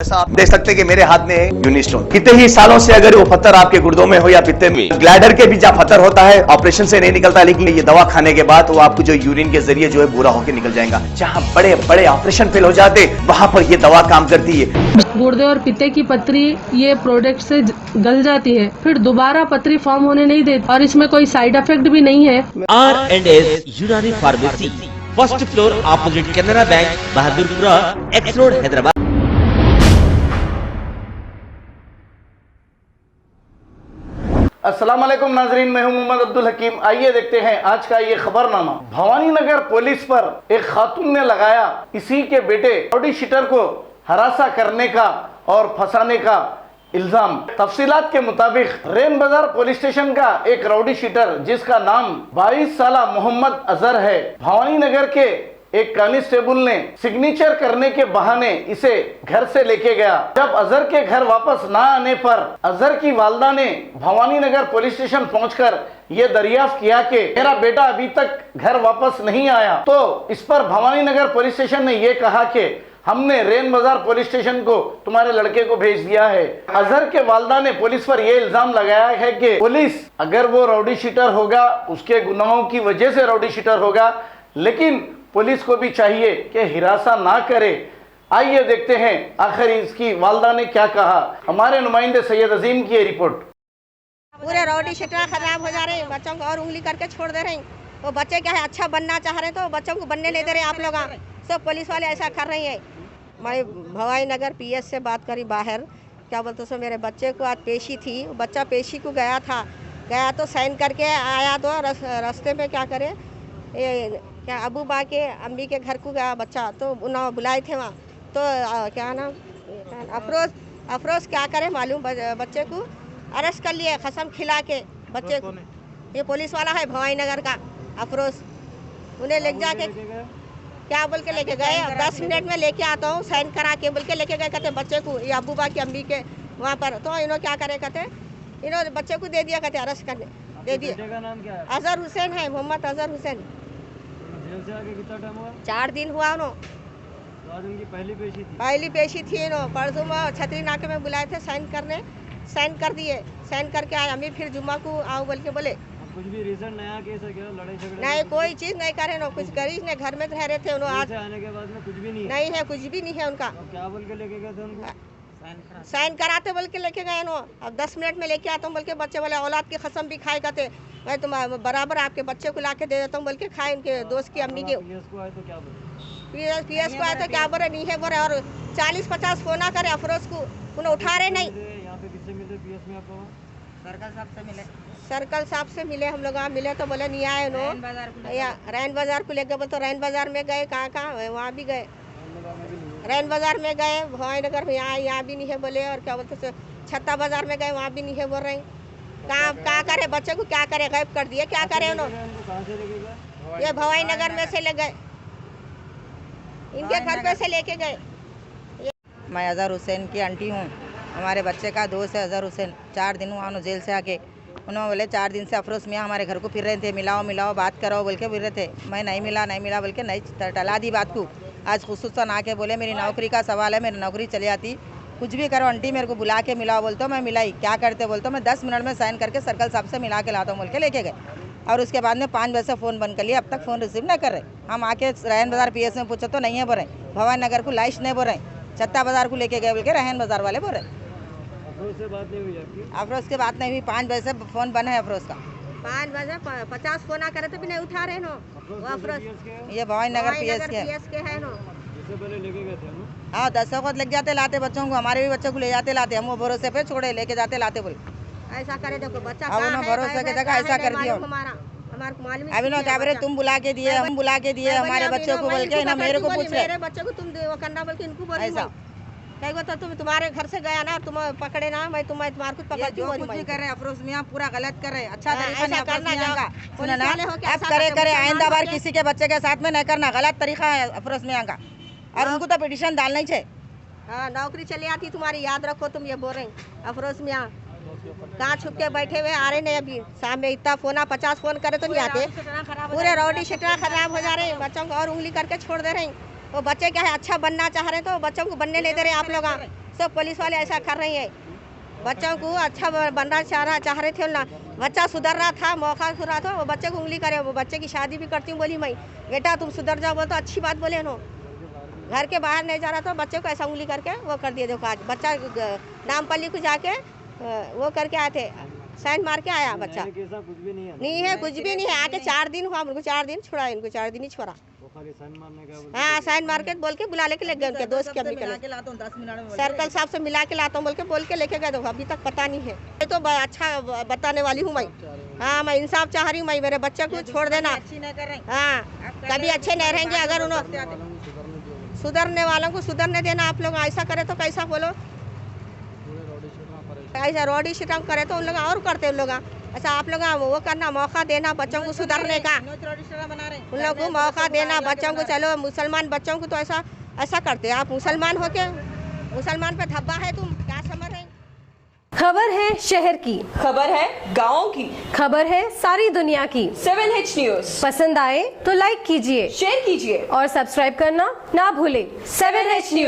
ऐसा आप देख सकते हैं कि मेरे हाथ में है यूनिस्टोन। कितने ही सालों से अगर वो पत्थर आपके गुर्दों में हो या पित्ते में, ग्लैडर के भी जहाँ पत्थर होता है ऑपरेशन से नहीं निकलता, लेकिन ये दवा खाने के बाद वो आपको जो यूरिन के जरिए जो है बुरा होकर निकल जाएगा। जहाँ बड़े बड़े ऑपरेशन फेल हो जाते वहां पर ये दवा काम करती है। गुर्दे और पित्ते की पथरी ये प्रोडक्ट से गल जाती है, फिर दोबारा पथरी फॉर्म होने नहीं देती और इसमें कोई साइड इफेक्ट भी नहीं है। R&S यूनानी pharmacy, first floor opposite Canara bank, Bahadurpura, x road, Hyderabad. अस्सलाम वालेकुम नाजरीन, मैं हूं मोहम्मद अब्दुल हकीम। आइए देखते हैं आज का ये खबरनामा। भवानी नगर पुलिस पर एक खातून ने लगाया इसी के बेटे राउडी शीटर को हरासा करने का और फंसाने का इल्जाम। तफसीलात के मुताबिक रेन बाजार पुलिस स्टेशन का एक राउडी शीटर जिसका नाम 22 साला मोहम्मद अजहर है, भवानी नगर के एक कांस्टेबल ने सिग्नेचर करने के बहाने इसे घर से लेके गया। जब अजहर के घर वापस ना आने पर अजहर की वालदा ने भवानी नगर पुलिस स्टेशन पहुंचकर ये दरियाफ्त किया कि मेरा बेटा अभी तक घर वापस नहीं आया। तो इस पर भवानी नगर पुलिस स्टेशन ने ये कहा कि हमने रेन बाजार पुलिस स्टेशन को तुम्हारे लड़के को भेज दिया है। अजहर के वालदा ने पुलिस पर यह इल्जाम लगाया है कि पुलिस अगर वो राउडी शीटर होगा, उसके गुनाहों की वजह से राउडी शीटर होगा, लेकिन पुलिस को भी चाहिए कि हिरासा ना करे। आइए देखते हैं आखिर इसकी वालदा ने क्या कहा। हमारे नुमाइंदे सैयद अजीम की रिपोर्ट। पूरे राउडी शीटर खराब हो जा रहे हैं, बच्चों को और उंगली करके छोड़ दे रहे हैं। वो बच्चे क्या है अच्छा बनना चाह रहे हैं तो बच्चों को बनने नहीं दे रहे आप लोग। सब पुलिस वाले ऐसा कर रही है। मैं भवानी नगर पीएस से बात करी बाहर, क्या बोलते सो मेरे बच्चे को आज पेशी थी, बच्चा पेशी को गया तो साइन करके आया तो रास्ते में क्या करे ये क्या अबू बा के अम्मी के घर को गया बच्चा, तो उन्होंने बुलाए थे वहाँ। तो क्या नाम अफरोज क्या करे मालूम, बच्चे को अरेस्ट कर लिए कसम खिला के। बच्चे को ये पुलिस वाला है भवानी नगर का अफरोज, उन्हें ले जाके क्या बोल के लेके गए, 10 मिनट में लेके आता हूँ साइन करा के बोल के लेके गए। कहते बच्चे को ये अबू बा की अम्मी के वहाँ पर, तो इन्होंने क्या करे कहते इन्होंने बच्चे को दे दिया, कहते अरेस्ट करने दे दिए। अजहर हुसैन है, मोहम्मद अजहर हुसैन। जेल से आके कितना टाइम हुआ? 4 दिन हुआ उन्हों। तो आज उनकी पहली पेशी थी इन्हों। परसों में छतरी नाके में बुलाए थे साइन करने, साइन कर दिए, साइन करके आए। अम्मी फिर जुम्मा को आओ बोल के बोले। कुछ भी रीजन नया केस है क्या? लड़ाई झगड़े नहीं, कोई चीज नहीं करे ना, कुछ गरीब ने घर में रह रहे थे उन्होंने। आज आने के बाद में कुछ भी नहीं है, कुछ भी नहीं है उनका। क्या बोल के लेके गए थे उनको? साइन कराते बोल के लेके गए नो। अब 10 मिनट में लेके आता हूँ बोल के बच्चे बोले औलाद की कसम भी खाए कहते मैं तुम बराबर आपके बच्चे को ला के दे देता हूँ बोल के खाए। उनके दोस्त की अम्मी के पीएस को आए तो क्या बोले? पीएस को आए तो क्या बोले नहीं है बोले, और 40-50 फोना करे अफरोज को, उन्हें उठा रहे नहीं। यहाँ पे किससे मिले पीएस में आपको? सर्कल साहब से मिले हम लोग। वहाँ मिले तो बोले नहीं आए नो, रैन बाजार को लेकर बोले। तो रैन बाजार में गए, कहाँ वहाँ भी गए, रैन बाजार में गए, भवानी नगर में यहाँ भी नहीं है बोले। और क्या बोलते छत्ता बाजार में गए, वहाँ भी नहीं है बोल रहे हैं। कहाँ करे बच्चे को, क्या करे, गायब कर दिए, क्या करे उन्होंने। ये भवानी नगर में से ले गए, इनके घर पे से लेके गए। मैं अजहर हुसैन की आंटी हूँ, हमारे बच्चे का दोस्त है अजहर हुसैन। 4 दिन हुआ उन्होंने जेल से आके। उन्होंने बोले 4 दिन से अफरोज मियाँ हमारे घर को फिर रहे थे, मिलाओ बात करो बोल के फिर रहे थे। मैं नहीं मिला बोल के नहीं टला दी बात को। आज खुसूसन आके बोले मेरी नौकरी का सवाल है, मेरी नौकरी चली आती, कुछ भी करो आंटी मेरे को बुला के मिलाओ बोलते हो। मैं मिलाई, क्या करते बोलते हो, मैं 10 मिनट में साइन करके सर्कल साहब से मिला के लाता हूँ बोल के लेके गए। और उसके बाद में 5 बजे से फ़ोन बंद कर लिया, अब तक फ़ोन रिसीव नहीं कर रहे। हम आके रहन बाजार पीएस में पूछे तो नहीं है बोल रहे, भवानी नगर को लाइश नहीं बोल रहे, छत्ता बाजार को लेके गए बोल के रहन बाजार वाले बोल रहे। अफरोज से बात नहीं हुई आपकी? अफरोज की बात नहीं हुई, 5 बजे से फ़ोन बंद है अफरोज का। 5 बजे 50 फोना करे तो भी नहीं उठा रहे नो। ये भवानी नगर पीएस के है नो। पहले लेके गए थे? हाँ 10 वक्त लग जाते लाते बच्चों को, हमारे भी बच्चों को ले जाते लाते, हम वो भरोसे पे छोड़े लेके जाते लाते बोल। ऐसा करे देखो बच्चा अब उन्होंने भरोसे की जगह ऐसा कर दिया। अभी नो क्या बोले तुम बुला के दिए, हम बुला के दिए हमारे बच्चों को बोल के ना मेरे को पूछ रहे। मेरे बच्चे को तुम करना बोल के इनको बोली ऐसा कहीं को तो तुम्हारे घर से गया ना, तुम पकड़े ना, मैं तुम्हारे कुछ पकड़ती हूँ। कुछ भी कर रहे अफरोज मियाँ पूरा गलत कर रहे, अच्छा तरीका नहीं करना सुना ना। अब करे आइंदा बार किसी के बच्चे के साथ में नहीं करना, गलत तरीका है अफरोज मियाँ का। और उनको तो पिटिशन डालना ही चाहिए। हाँ नौकरी चली आती तुम्हारी, याद रखो तुम ये बोल रहे अफरोज मियाँ कहाँ छुप के बैठे हुए आ रहे नहीं। अभी शाम में इतना फोना 50 फोन करे तो नहीं आते। पूरे राउडी शीटर खराब हो जा रहे हैं, बच्चों को और उंगली करके छोड़ दे रहे हैं। वो बच्चे क्या है अच्छा बनना चाह रहे हैं तो बच्चों को बनने नहीं दे रहे आप लोग। सब पुलिस वाले ऐसा कर रही है। बच्चों को अच्छा बनना चाह रहे थे ना, बच्चा सुधर रहा था, मौका सुधर रहा था, वो बच्चे को उंगली करे, वो बच्चे की शादी भी करती हूँ बोली मैं, बेटा तुम सुधर जाओ, बोल तो अच्छी बात बोले नो। घर के बाहर नहीं जा रहा था, बच्चे को ऐसा उंगली करके वो कर दिया। देखो आज बच्चा नामपल्ली को जाके वो करके आए थे, साइन मार के आया बच्चा। कुछ भी नहीं है, नहीं है, कुछ भी नहीं है। आके 4 दिन हुआ, उनको 4 दिन छोड़ा, इनको 4 दिन ही छोड़ा। हाँ, साइन मार के बोल के बुला लेके ले गए, उनके दोस्त के सर्कल साहब से मिला के लाता हूँ बोल के लेके गए। देखो अभी तक पता नहीं है। मैं तो अच्छा बताने वाली हूँ मैं। हाँ, मैं इंसाफ चाह रही हूँ मैं, मेरे बच्चे को छोड़ देना। हाँ, कभी अच्छे नहीं रहेंगे अगर उन्होंने सुधरने वालों को सुधरने देना। आप लोग ऐसा करे तो कैसा बोलो, ऐसा रोडी शिटम करे तो उन लोग और करते उन लोग। अच्छा आप लोग वो करना, मौका देना बच्चों को सुधरने का, उन लोगों को मौका देना बच्चों को। चलो मुसलमान बच्चों को तो ऐसा करते, आप मुसलमान हो के मुसलमान पे धब्बा है, तुम क्या समझ रहे? खबर है शहर की, खबर है गाँव की, खबर है सारी दुनिया की। 7H न्यूज पसंद आए तो लाइक कीजिए, शेयर कीजिए और सब्सक्राइब करना ना भूले। 7H news.